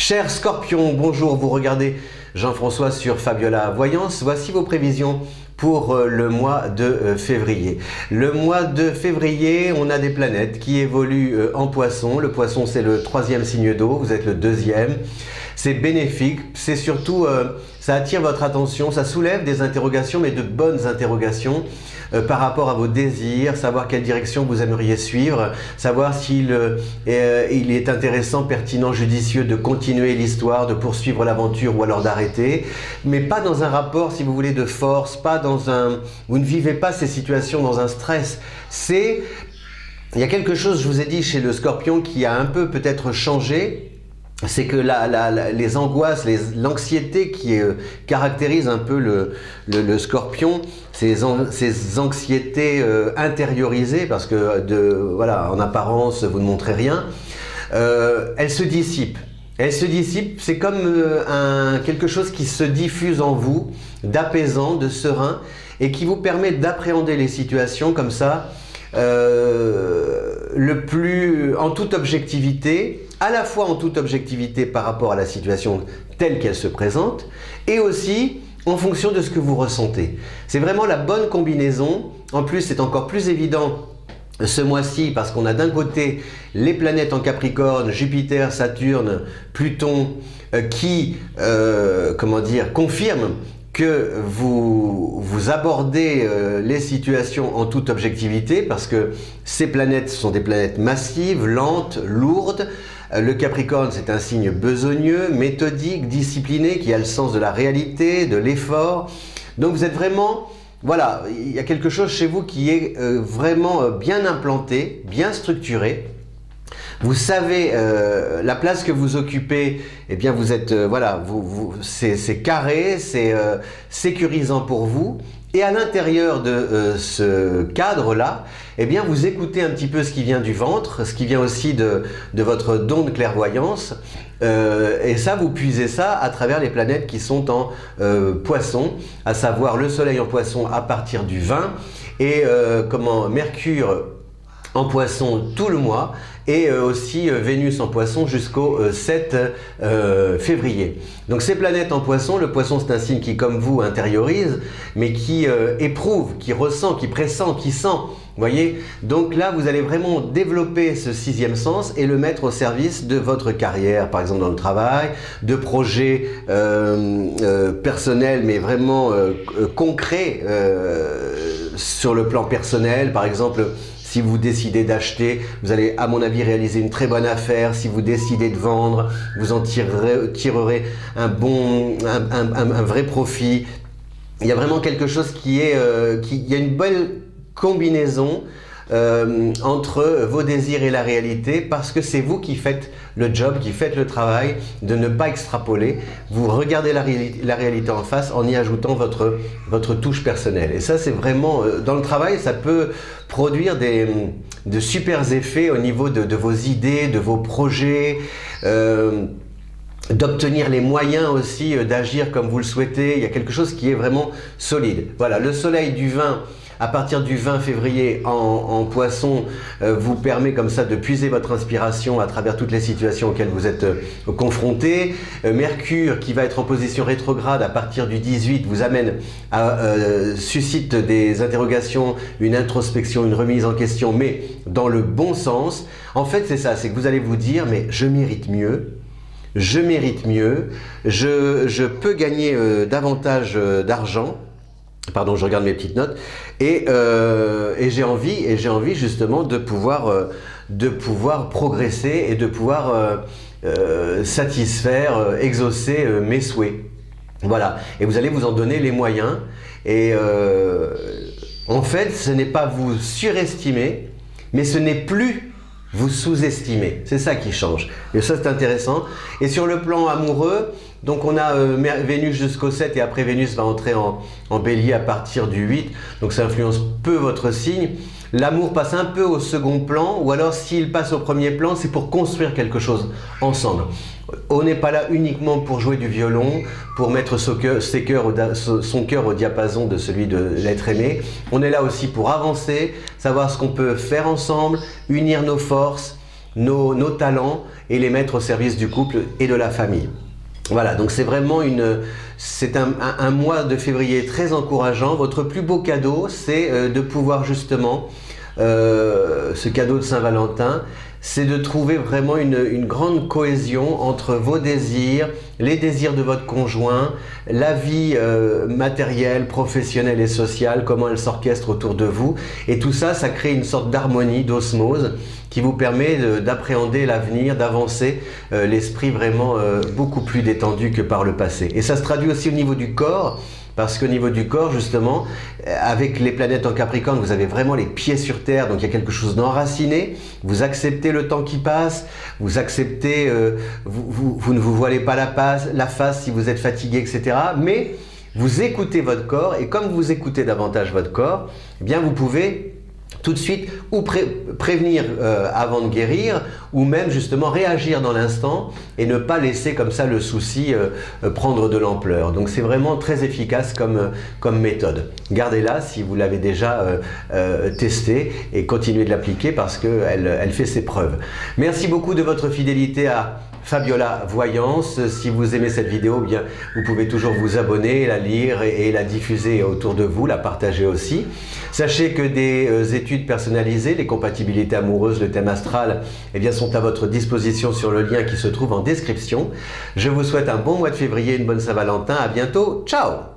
Chers Scorpions, bonjour, vous regardez Jean-François sur Fabiola Voyance. Voici vos prévisions pour le mois de février. Le mois de février, on a des planètes qui évoluent en Poisson. Le Poisson, c'est le 3e signe d'eau, vous êtes le 2e. C'est bénéfique, c'est surtout, ça attire votre attention, ça soulève des interrogations, mais de bonnes interrogations par rapport à vos désirs, savoir quelle direction vous aimeriez suivre, savoir s'il il est intéressant, pertinent, judicieux de continuer l'histoire, de poursuivre l'aventure ou alors d'arrêter, mais pas dans un rapport, si vous voulez, de force, pas dans un... Vous ne vivez pas ces situations dans un stress. Il y a quelque chose, je vous ai dit, chez le Scorpion qui a un peu peut-être changé. C'est que les angoisses, l'anxiété qui caractérise un peu le Scorpion, ces anxiétés intériorisées, parce que voilà, en apparence vous ne montrez rien, elles se dissipent. Elles se dissipent, c'est comme quelque chose qui se diffuse en vous, d'apaisant, de serein, et qui vous permet d'appréhender les situations comme ça, en toute objectivité, à la fois en toute objectivité par rapport à la situation telle qu'elle se présente, et aussi en fonction de ce que vous ressentez. C'est vraiment la bonne combinaison. En plus, c'est encore plus évident ce mois-ci parce qu'on a d'un côté les planètes en Capricorne, Jupiter, Saturne, Pluton, qui, comment dire, confirment que vous abordez les situations en toute objectivité parce que ces planètes sont des planètes massives, lentes, lourdes. Le Capricorne, c'est un signe besogneux, méthodique, discipliné, qui a le sens de la réalité, de l'effort. Donc vous êtes vraiment, voilà, il y a quelque chose chez vous qui est vraiment bien implanté, bien structuré. Vous savez la place que vous occupez, eh bien vous êtes, voilà, c'est carré, c'est sécurisant pour vous. Et à l'intérieur de ce cadre-là, eh bien vous écoutez un petit peu ce qui vient du ventre, ce qui vient aussi de votre don de clairvoyance. Et ça, vous puisez ça à travers les planètes qui sont en Poisson, à savoir le Soleil en Poisson à partir du 20 et Mercure en Poisson tout le mois et aussi Vénus en Poisson jusqu'au 7 février. Donc ces planètes en Poisson, le Poisson c'est un signe qui comme vous intériorise, mais qui éprouve, qui ressent, qui pressent, qui sent. Vous voyez, donc là vous allez vraiment développer ce 6e sens et le mettre au service de votre carrière, par exemple dans le travail, de projets personnels mais vraiment concrets sur le plan personnel. Par exemple, si vous décidez d'acheter, vous allez à mon avis réaliser une très bonne affaire. Si vous décidez de vendre, vous en tirerez un vrai profit. Il y a vraiment quelque chose qui est, il y a une belle combinaison entre vos désirs et la réalité parce que c'est vous qui faites le job, qui faites le travail de ne pas extrapoler. Vous regardez la réalité en face en y ajoutant votre touche personnelle. Et ça, c'est vraiment, dans le travail, ça peut produire de super effets au niveau de vos idées, de vos projets, d'obtenir les moyens aussi d'agir comme vous le souhaitez. Il y a quelque chose qui est vraiment solide. Voilà, le Soleil du 20 à partir du 20 février en Poisson vous permet comme ça de puiser votre inspiration à travers toutes les situations auxquelles vous êtes confrontés. Mercure qui va être en position rétrograde à partir du 18 vous amène suscite des interrogations, une introspection, une remise en question, mais dans le bon sens. En fait c'est ça, c'est que vous allez vous dire mais je mérite mieux. Je mérite mieux, je peux gagner davantage d'argent. Pardon, je regarde mes petites notes et j'ai envie justement de pouvoir progresser et de pouvoir satisfaire, exaucer mes souhaits. Voilà, et vous allez vous en donner les moyens et en fait ce n'est pas vous surestimer, mais ce n'est plus vous sous-estimez. C'est ça qui change. Et ça, c'est intéressant. Et sur le plan amoureux, donc on a Vénus jusqu'au 7 et après Vénus va entrer en Bélier à partir du 8. Donc ça influence peu votre signe. L'amour passe un peu au second plan ou alors s'il passe au premier plan, c'est pour construire quelque chose ensemble. On n'est pas là uniquement pour jouer du violon, pour mettre son cœur au diapason de celui de l'être aimé. On est là aussi pour avancer, savoir ce qu'on peut faire ensemble, unir nos forces, nos talents et les mettre au service du couple et de la famille. Voilà, donc c'est vraiment un mois de février très encourageant. Votre plus beau cadeau, c'est de pouvoir justement, ce cadeau de Saint-Valentin, c'est de trouver vraiment une grande cohésion entre vos désirs, les désirs de votre conjoint, la vie matérielle, professionnelle et sociale, comment elle s'orchestre autour de vous. Et tout ça, ça crée une sorte d'harmonie, d'osmose, qui vous permet d'appréhender l'avenir, d'avancer l'esprit vraiment beaucoup plus détendu que par le passé. Et ça se traduit aussi au niveau du corps, parce qu'au niveau du corps, justement, avec les planètes en Capricorne, vous avez vraiment les pieds sur terre, donc il y a quelque chose d'enraciné. Vous acceptez le temps qui passe, vous acceptez, vous ne vous voilez pas la face si vous êtes fatigué, etc. Mais vous écoutez votre corps, et comme vous écoutez davantage votre corps, eh bien vous pouvez tout de suite ou prévenir avant de guérir, ou même justement réagir dans l'instant et ne pas laisser comme ça le souci prendre de l'ampleur. Donc c'est vraiment très efficace comme méthode. Gardez-la si vous l'avez déjà testée et continuez de l'appliquer parce qu'elle fait ses preuves. Merci beaucoup de votre fidélité à Fabiola Voyance. Si vous aimez cette vidéo, bien, vous pouvez toujours vous abonner, la lire et la diffuser autour de vous, la partager aussi. Sachez que des études personnalisées, les compatibilités amoureuses, le thème astral, eh bien, sont à votre disposition sur le lien qui se trouve en description. Je vous souhaite un bon mois de février, une bonne Saint-Valentin. À bientôt. Ciao!